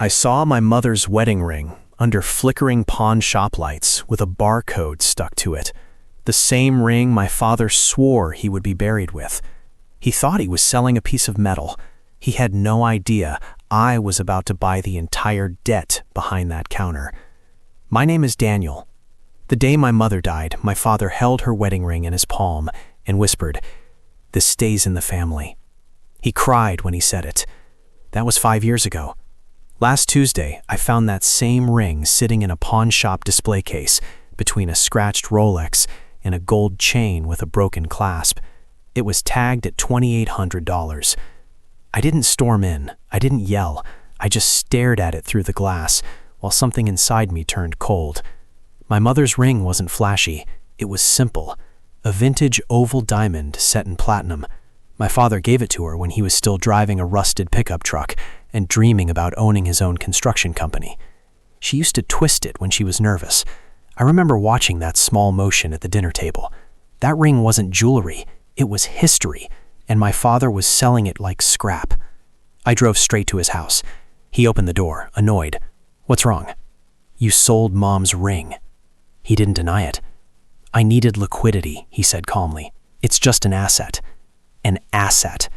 I saw my mother's wedding ring under flickering pawn shop lights with a barcode stuck to it. The same ring my father swore he would be buried with. He thought he was selling a piece of metal. He had no idea I was about to buy the entire debt behind that counter. My name is Daniel. The day my mother died, my father held her wedding ring in his palm and whispered, "This stays in the family." He cried when he said it. That was 5 years ago. Last Tuesday, I found that same ring sitting in a pawn shop display case between a scratched Rolex and a gold chain with a broken clasp. It was tagged at $2,800. I didn't storm in. I didn't yell. I just stared at it through the glass while something inside me turned cold. My mother's ring wasn't flashy. It was simple. A vintage oval diamond set in platinum. My father gave it to her when he was still driving a rusted pickup truck and dreaming about owning his own construction company. She used to twist it when she was nervous. I remember watching that small motion at the dinner table. That ring wasn't jewelry, it was history, and my father was selling it like scrap. I drove straight to his house. He opened the door, annoyed. "What's wrong?" "You sold Mom's ring." He didn't deny it. "I needed liquidity," he said calmly. "It's just an asset." An asset.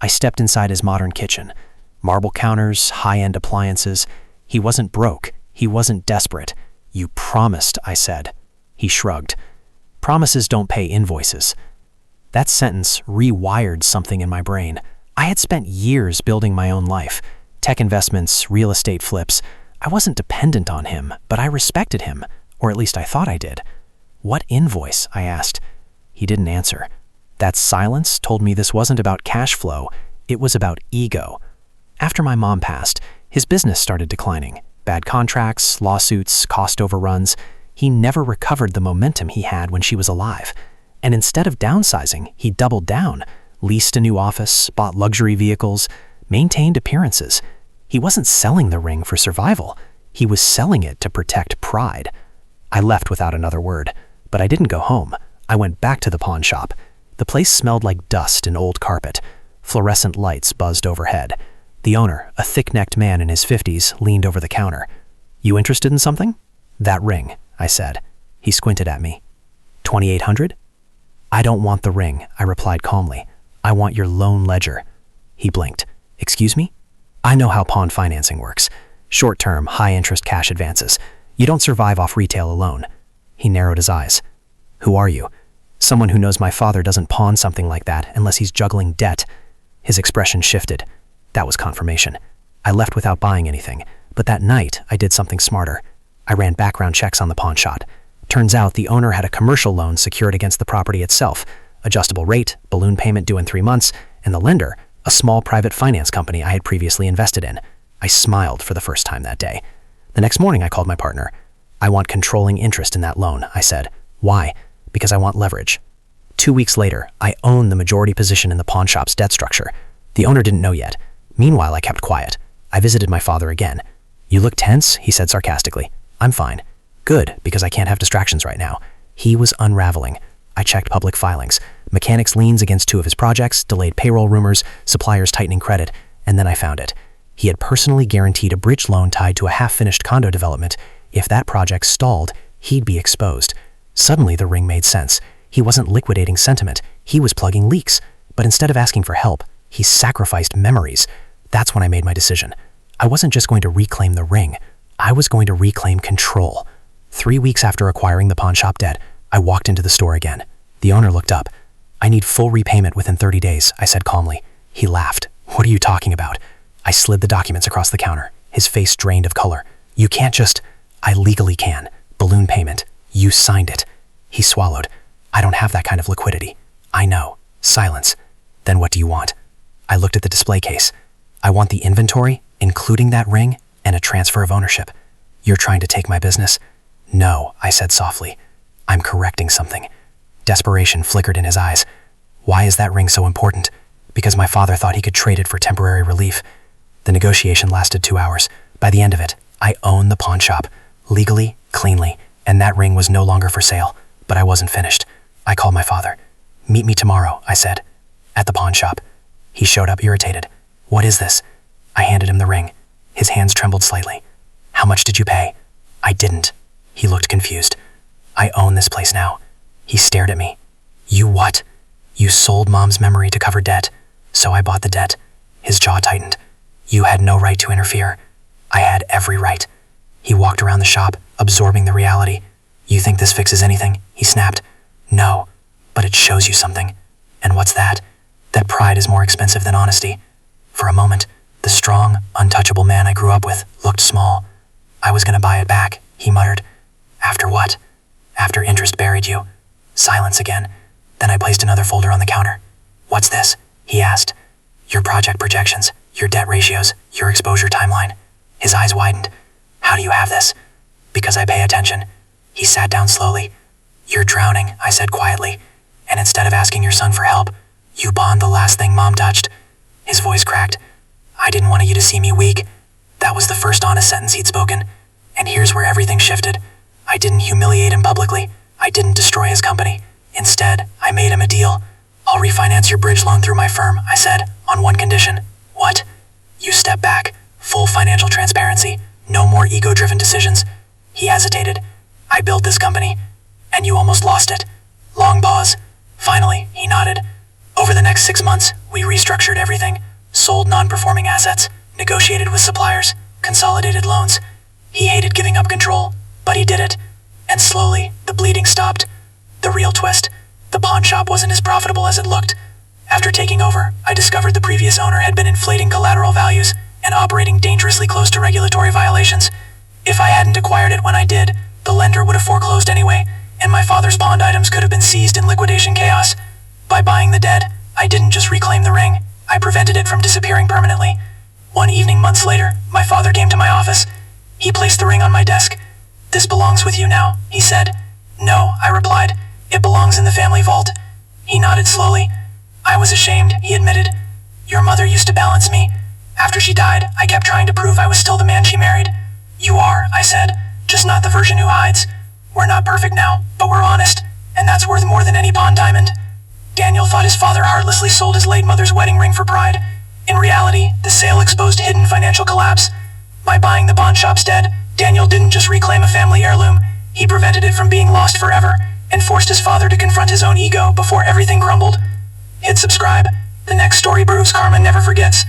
I stepped inside his modern kitchen. Marble counters, high-end appliances. He wasn't broke. He wasn't desperate. "You promised," I said. He shrugged. "Promises don't pay invoices." That sentence rewired something in my brain. I had spent years building my own life. Tech investments, real estate flips. I wasn't dependent on him, but I respected him, or at least I thought I did. "What invoice?" I asked. He didn't answer. That silence told me this wasn't about cash flow, it was about ego. After my mom passed, his business started declining. Bad contracts, lawsuits, cost overruns. He never recovered the momentum he had when she was alive. And instead of downsizing, he doubled down, leased a new office, bought luxury vehicles, maintained appearances. He wasn't selling the ring for survival. He was selling it to protect pride. I left without another word, but I didn't go home. I went back to the pawn shop. The place smelled like dust and old carpet. Fluorescent lights buzzed overhead. The owner, a thick-necked man in his 50s, leaned over the counter. "You interested in something?" "That ring," I said. He squinted at me. "$2,800? "I don't want the ring," I replied calmly. "I want your loan ledger." He blinked. "Excuse me?" "I know how pawn financing works. Short-term, high-interest cash advances. You don't survive off retail alone." He narrowed his eyes. "Who are you?" "Someone who knows my father doesn't pawn something like that unless he's juggling debt." His expression shifted. That was confirmation. I left without buying anything, but that night I did something smarter. I ran background checks on the pawn shop. Turns out the owner had a commercial loan secured against the property itself, adjustable rate, balloon payment due in 3 months, and the lender, a small private finance company I had previously invested in. I smiled for the first time that day. The next morning I called my partner. "I want controlling interest in that loan," I said. "Why?" "Because I want leverage." 2 weeks later, I owned the majority position in the pawn shop's debt structure. The owner didn't know yet. Meanwhile, I kept quiet. I visited my father again. "You look tense," he said sarcastically. "I'm fine." "Good, because I can't have distractions right now." He was unraveling. I checked public filings. Mechanics' liens against 2 of his projects, delayed payroll rumors, suppliers tightening credit, and then I found it. He had personally guaranteed a bridge loan tied to a half-finished condo development. If that project stalled, he'd be exposed. Suddenly, the ring made sense. He wasn't liquidating sentiment. He was plugging leaks. But instead of asking for help, he sacrificed memories. That's when I made my decision. I wasn't just going to reclaim the ring. I was going to reclaim control. 3 weeks after acquiring the pawn shop debt, I walked into the store again. The owner looked up. "I need full repayment within 30 days, I said calmly. He laughed. "What are you talking about?" I slid the documents across the counter. His face drained of color. "You can't just—" "I legally can. Balloon payment. You signed it." He swallowed. "I don't have that kind of liquidity." "I know." Silence. "Then what do you want?" I looked at the display case. "I want the inventory, including that ring, and a transfer of ownership." "You're trying to take my business?" "No," I said softly. "I'm correcting something." Desperation flickered in his eyes. "Why is that ring so important?" "Because my father thought he could trade it for temporary relief." The negotiation lasted 2 hours. By the end of it, I owned the pawn shop, legally, cleanly, and that ring was no longer for sale. But I wasn't finished. I called my father. "Meet me tomorrow," I said. "At the pawn shop." He showed up irritated. "What is this?" I handed him the ring. His hands trembled slightly. How much did you pay? I didn't. He looked confused. I own this place now. He stared at me. You what? You sold Mom's memory to cover debt. So I bought the debt. His jaw tightened. You had no right to interfere. I had every right. He walked around the shop, absorbing the reality. You think this fixes anything? He snapped. No, but it shows you something. And what's that? That pride is more expensive than honesty. For a moment, the strong, untouchable man I grew up with looked small. I was gonna buy it back, he muttered. After what? After interest buried you. Silence again. Then I placed another folder on the counter. What's this? He asked. Your project projections, your debt ratios, your exposure timeline. His eyes widened. How do you have this? Because I pay attention. He sat down slowly. You're drowning, I said quietly. And instead of asking your son for help, you pawned the last thing Mom touched. His voice cracked. I didn't want you to see me weak. That was the first honest sentence he'd spoken. And here's where everything shifted. I didn't humiliate him publicly. I didn't destroy his company. Instead, I made him a deal. I'll refinance your bridge loan through my firm, I said, on one condition. What? You step back. Full financial transparency. No more ego-driven decisions. He hesitated. I built this company, and you almost lost it. Long pause. Finally, he nodded. Over the next 6 months, we restructured everything. Sold non-performing assets, negotiated with suppliers, consolidated loans. He hated giving up control, but he did it. And slowly, the bleeding stopped. The real twist, the pawn shop wasn't as profitable as it looked. After taking over, I discovered the previous owner had been inflating collateral values and operating dangerously close to regulatory violations. If I hadn't acquired it when I did, the lender would have foreclosed anyway, and my father's pawned items could have been seized in liquidation chaos. By buying the debt, I didn't just reclaim the ring, I prevented it from disappearing permanently. One evening months later, my father came to my office. He placed the ring on my desk. This belongs with you now, he said. No, I replied. It belongs in the family vault. He nodded slowly. I was ashamed, he admitted. Your mother used to balance me. After she died, I kept trying to prove I was still the man she married. You are, I said, just not the version who hides. We're not perfect now, but we're honest, and that's worth more than any pawn diamond. Daniel thought his father heartlessly sold his late mother's wedding ring for pride. In reality, the sale exposed hidden financial collapse. By buying the pawn shop's dead, Daniel didn't just reclaim a family heirloom, he prevented it from being lost forever, and forced his father to confront his own ego before everything crumbled. Hit subscribe. The next story proves karma never forgets.